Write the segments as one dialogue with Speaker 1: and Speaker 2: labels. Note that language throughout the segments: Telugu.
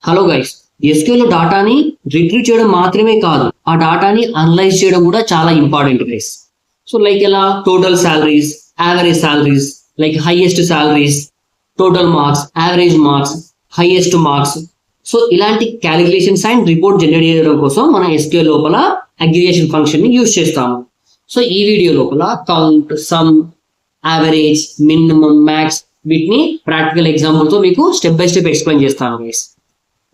Speaker 1: హలో గైస్, ఎస్క్యూఎల్ లో డాటాని రిట్రీవ్ చేయడం మాత్రమే కాదు, ఆ డాటాని అనలైజ్ చేయడం కూడా చాలా ఇంపార్టెంట్ గైస్. సో లైక్ ఎలా total salaries, average salaries, like highest salaries, total marks, average marks, highest marks. So ఇలాంటి క్యాలిక్యులేషన్స్ అండ్ రిపోర్ట్ జనరేట్ చేయడం కోసం మన ఎస్క్యూఎల్ లోపల అగ్రిగేషన్ ఫంక్షన్ ని యూజ్ చేస్తాము. సో ఈ వీడియో లోపల count, some, average, minimum, max వీటిని ప్రాక్టికల్ ఎగ్జాంపుల్ తో మీకు స్టెప్ బై స్టెప్ ఎక్స్ప్లెయిన్ చేస్తాను గైస్.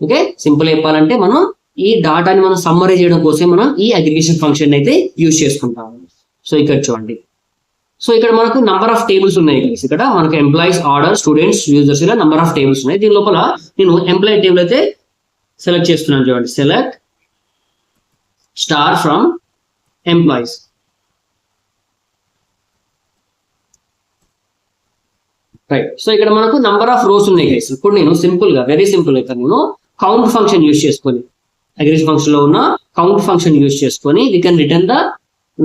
Speaker 1: ఓకే, సింపుల్ చెప్పాలంటే మనం ఈ డాటాని మనం సమ్మరైజ్ చేయడం కోసం మనం ఈ అగ్రిగేషన్ ఫంక్షన్ అయితే యూజ్ చేసుకుంటాము. సో ఇక్కడ చూడండి, సో ఇక్కడ మనకు నంబర్ ఆఫ్ టేబుల్స్ ఉన్నాయి గైస్. ఇక్కడ మనకు ఎంప్లాయీస్, ఆర్డర్, స్టూడెంట్స్, యూజర్స్ ఇలా నంబర్ ఆఫ్ టేబుల్స్ ఉన్నాయి. దీని లోపల నేను ఎంప్లాయీ టేబుల్ అయితే సెలెక్ట్ చేస్తున్నాను. చూడండి, select star from employees. Right, so ఇక్కడ మనకు నంబర్ ఆఫ్ రోస్ ఉన్నాయి గైస్. ఇప్పుడు నేను సింపుల్ గా, వెరీ సింపుల్ అయితే నేను కౌంట్ ఫంక్షన్ యూజ్ చేసుకొని, అగ్రిగేషన్ ఫంక్షన్ లో ఉన్న కౌంట్ ఫంక్షన్ యూజ్ చేసుకొని we can return the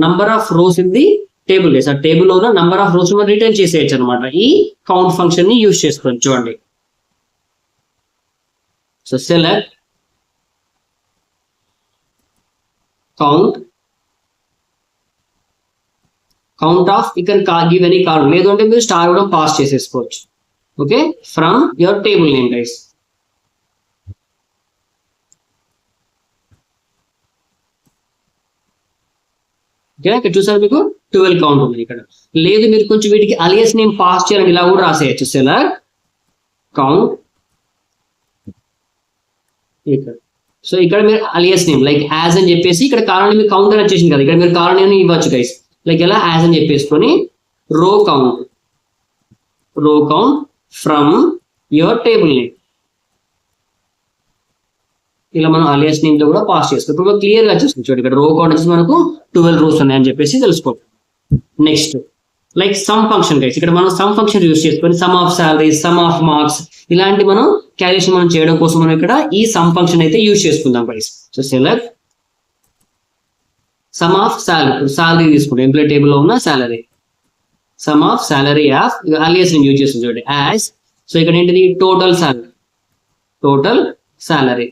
Speaker 1: number of rows in the table guys. ఆ టేబుల్ లో ఉన్న నంబర్ ఆఫ్ రోస్ మనం రిటర్న్ చేసేయచ్చు అనమాట ఈ కౌంట్ ఫంక్షన్ ని యూజ్ చేసుకొని. చూడండి, సో సెలెక్ట్ కౌంట్ ఆఫ్, ఇక్కడ గివ్ ఎనీ కాలం, లేదు అంటే మీరు స్టార్ కూడా పాస్ చేసేసుకోవచ్చు. Okay, from your table name guys. Okay, ఇక్కడ చూసారు మీకు 12 కౌంట్ ఉంది ఇక్కడ. లేదు మీరు కొంచెం వీటికి అలియస్ నేమ్ పాస్ చేయాలని ఇలా కూడా రాసేయచ్చు. సెలెక్ట్ కౌంట్ ఇక్కడ. సో ఇక్కడ మీరు అలియస్ నేమ్ లైక్ యాజ్ అని చెప్పేసి, ఇక్కడ కారణం మీకు కౌంట్ అని వచ్చేసింది కదా, ఇక్కడ మీరు కారణం నేమ్ ఇవ్వచ్చు గైస్. లైక్ ఎలా యాజ్ అని చెప్పేసుకొని రో count from your table name, ఇలా మనం అలియస్ నేమ్ లో కూడా పాస్ చేసుకోవాలి. ఇప్పుడు క్లియర్ గా వచ్చేస్తుంది చూడండి, ఇక్కడ రో కౌంట్ వచ్చేసి మనకు 12 రోస్ ఉన్నాయని చెప్పేసి తెలుసుకోవాలి. Next like sum function guys. ఇక్కడ మనం సమ్ ఫంక్షన్ యూజ్ చేసుకొని some of salaries, some of marks ఇలాంటి మనం క్యాలిక్యులేషన్ మనం చేయడం కోసం మనం ఇక్కడ ఈ సమ్ ఫంక్షన్ అయితే యూజ్ చేసుకుందాం guys. So select some of salary, salary తీసుకుంటాం, ఎంప్లాయీ టేబుల్ లో ఉన్న salary, some of salary of alias నేను యూజ్ చేస్తుంది చూడండి యాజ్. సో ఇక్కడ ఏంటిది total salary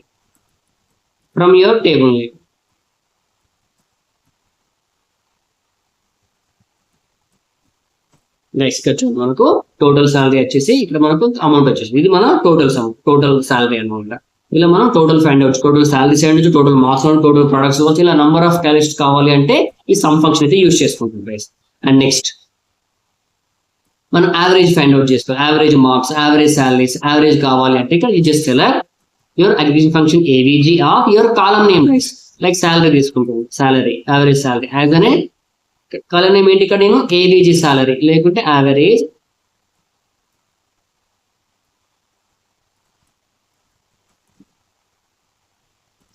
Speaker 1: from your table name. Next వచ్చి మనకు టోటల్ సాలరీ వచ్చేసి ఇక్కడ మనకు అమౌంట్ వచ్చేసి ఇది మన టోటల్ సాలరీ అనమాట. ఇలా మనం టోటల్ ఫైండ్ అవచ్చు, టోటల్ సాలరీస్ అయ్యొచ్చు, టోటల్ మార్క్స్, టోటల్ ప్రొడక్ట్స్ అవ్వచ్చు. ఇలా నంబర్ ఆఫ్ క్యాలిక్యులేషన్స్ కావాలి అంటే ఈ సమ్ ఫంక్షన్ అయితే యూజ్ చేసుకుంటాం గైస్. అండ్ నెక్స్ట్ మనం యావరేజ్ ఫైండ్ అవుట్ చేస్తాం, average marks, average salaries, average కావాలి అంటే ఇక్కడ you just select your aggregation function AVG of your column name guys. Like salary తీసుకుంటాం, సాలరీ, యావరేజ్ సాలరీ యాజ్ అనే కాలమ్ నేమ్ ఏంటి ఇక్కడ నేను ఏవీజీ సాలరీ, లేకుంటే average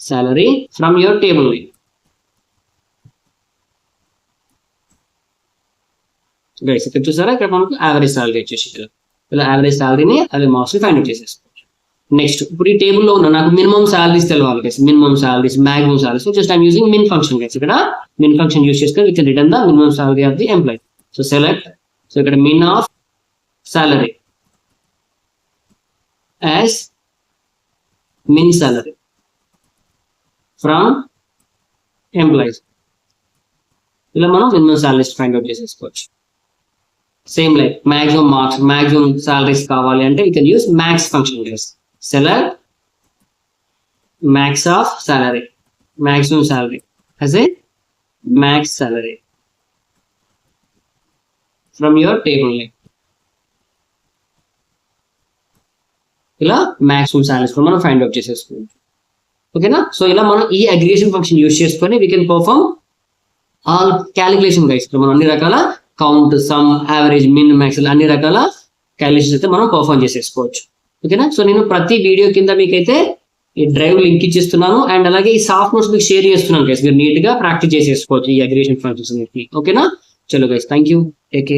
Speaker 1: salary from your table name. Guys ఇక్కడ చూసారా, ఇక్కడ మనకు యావరేజ్ సాలరీ వచ్చేసి ఇలా యావరేజ్ సాలరీని అదే మార్క్స్ ఫైండ్ అవుట్ చేసేసుకోవచ్చు. నెక్స్ట్ ఇప్పుడు ఈ టేబుల్లో ఉన్న నాకు మినిమం సాలరీస్ తెలవాలి guys, minimum salaries, maximum salaries. So just I'm using min function guys. ఇక్కడ మిన్ ఫంక్షన్ యూజ్ చేసుకొని with return the minimum salary of the employee. So select, so ఇక్కడ min of salary as min salary from employees. ఇలా మనం మినిమం సాలరీస్ ఫైండ్ అవుట్ చేసేసుకోవచ్చు. Same like maximum marks, maximum salaries కావాలి అంటే you can use max function guys. Select max of salary, maximum salary as a max salary from your table name. ఇలా మాక్సిమం సాలరీస్ మనం ఫైండ్ అవుట్ చేసేసుకోవచ్చు. ఓకేనా, సో ఇలా మనం ఈ అగ్రిగేషన్ ఫంక్షన్ యూజ్ చేసుకొని we can perform all calculation guys. మనం అన్ని రకాల కౌంట్, సమ్, యావరేజ్, మిన్, మ్యాక్స్ అన్ని రకాల క్యాలిక్యులేషన్స్ అయితే మనం పర్ఫార్మ్ చేసేసుకోవచ్చు. ఓకేనా, సో నేను ప్రతి వీడియో కింద మీకైతే ఈ డ్రైవ్ లింక్ ఇచ్చిస్తున్నాను అండ్ అలాగే ఈ సాఫ్ట్ నోట్స్ మీకు షేర్ చేస్తున్నాను గైస్. మీరు నీట్ గా ప్రాక్టీస్ చేసేసుకోవచ్చు ఈ అగ్రిగేషన్ ఫంక్షన్స్. ఓకేనా, చలో guys, thank you, take care.